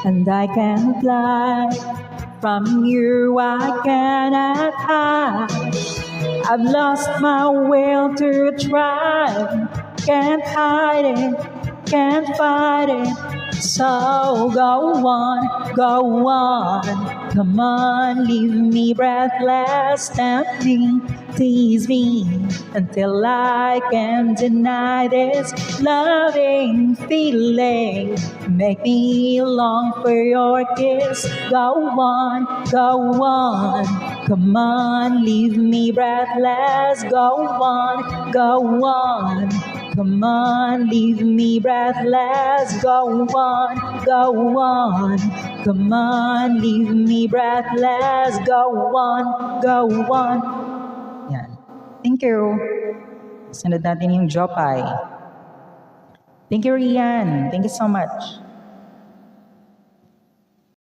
and I can fly. From you I cannot hide. I've lost my will to try. Can't hide it, can't fight it. So go on, go on. Come on, leave me breathless, tempt me, tease me, until I can deny this loving feeling. Make me long for your kiss. Go on, go on. Come on, leave me breathless. Go on, go on. Come on, leave me breathless. Go on, go on. Come on, leave me breathless. Go on, go on. Yan. Thank you. Sunod natin yung Jopay. Thank you, Rian. Thank you so much.